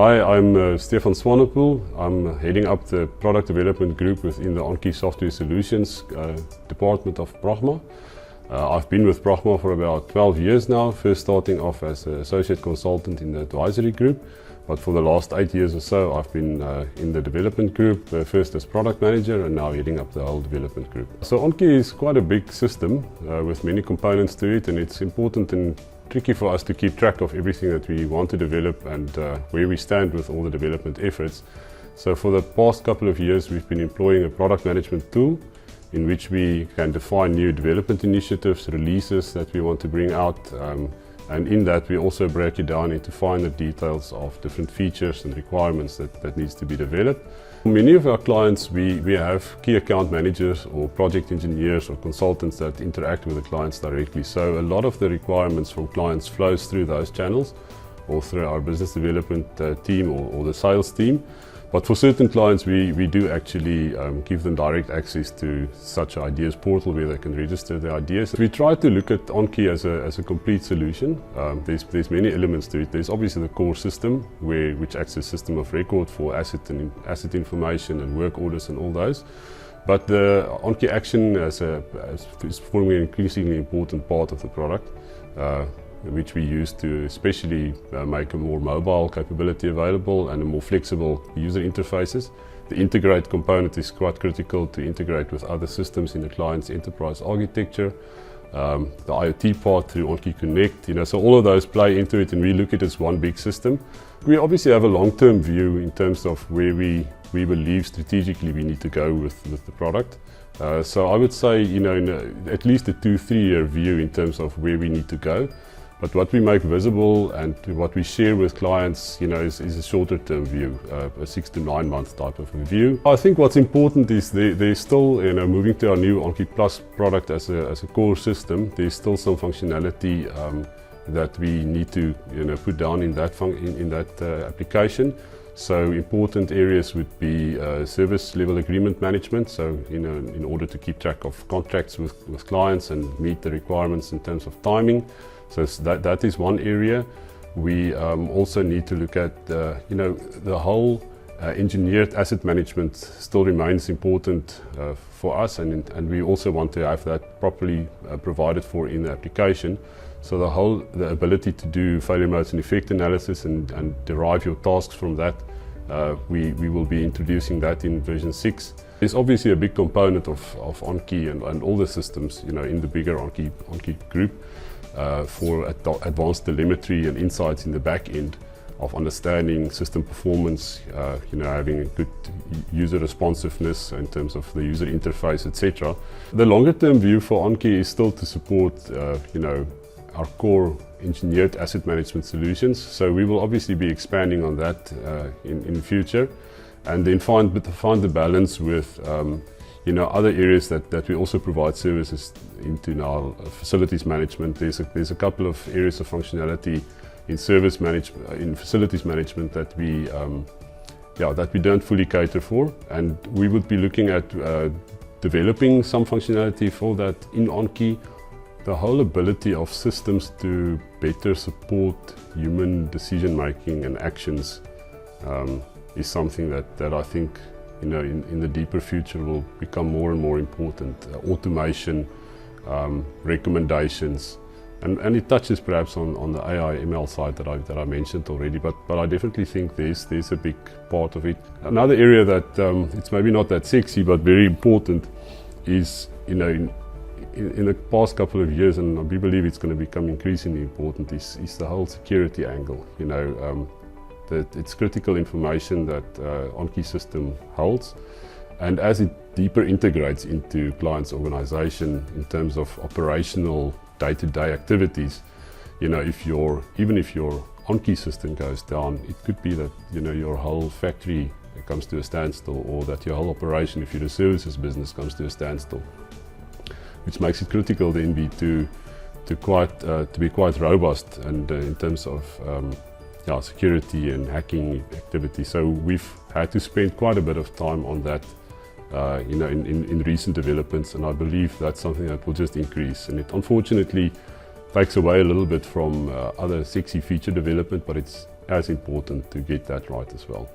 Hi, I'm Stefan Swanepoel. I'm heading up the product development group within the OnKey Software Solutions department of Pragma. I've been with Pragma for about 12 years now, first starting off as an associate consultant in the advisory group, but for the last 8 years or so I've been in the development group, first as product manager and now heading up the whole development group. So OnKey is quite a big system with many components to it, and it's important and tricky for us to keep track of everything that we want to develop and where we stand with all the development efforts. So for the past couple of years we've been employing a product management tool in which we can define new development initiatives, releases that we want to bring out, and in that we also break it down into finer details of different features and requirements that needs to be developed. For many of our clients we have key account managers or project engineers or consultants that interact with the clients directly. So a lot of the requirements from clients flows through those channels or through our business development team or the sales team. But for certain clients we do actually give them direct access to such ideas portal where they can register their ideas. We try to look at OnKey as a complete solution. There's many elements to it. There's obviously the core system which acts as a system of record for asset information and work orders and all those. But the OnKey Action is forming an increasingly important part of the product, which we use to especially make a more mobile capability available and a more flexible user interfaces. The integrate component is quite critical to integrate with other systems in the client's enterprise architecture. The IoT part through OnKey Connect, so all of those play into it, and we look at it as one big system. We obviously have a long-term view in terms of where we believe strategically we need to go with the product. So I would say, in at least a 2-3 year view in terms of where we need to go. But what we make visible and what we share with clients, is a shorter term view, a 6 to 9 month type of view. I think what's important is there's still, moving to our new OnKey Plus product as a core system, there's still some functionality that we need to put down in that application. So important areas would be service level agreement management. So in order to keep track of contracts with clients and meet the requirements in terms of timing. So that is one area. We also need to look at the whole engineered asset management still remains important for us, and we also want to have that properly provided for in the application. So the ability to do failure modes and effect analysis and derive your tasks from that, we will be introducing that in version 6. There's obviously a big component of OnKey and all the systems in the bigger OnKey group for advanced telemetry and insights in the back end of understanding system performance, having a good user responsiveness in terms of the user interface, etc. The longer term view for OnKey is still to support our core engineered asset management solutions. So we will obviously be expanding on that in the future, and then find the balance with other areas that we also provide services into now. Facilities management. There's a couple of areas of functionality in facilities management that we don't fully cater for, and we would be looking at developing some functionality for that in OnKey. The whole ability of systems to better support human decision making and actions is something that I think in the deeper future will become more and more important. Automation, recommendations, and it touches perhaps on the AI ML side that I mentioned already, but I definitely think there's a big part of it. Another area that it's maybe not that sexy but very important is in the past couple of years, and we believe it's going to become increasingly important, is the whole security angle. That it's critical information that OnKey system holds, and as it deeper integrates into clients' organization in terms of operational day-to-day activities, even if your OnKey system goes down, it could be that your whole factory comes to a standstill, or that your whole operation, if you're a services business, comes to a standstill, which makes it critical then to be quite robust and in terms of security and hacking activity. So we've had to spend quite a bit of time on that in recent developments, and I believe that's something that will just increase. And unfortunately, takes away a little bit from other sexy feature development, but it's as important to get that right as well.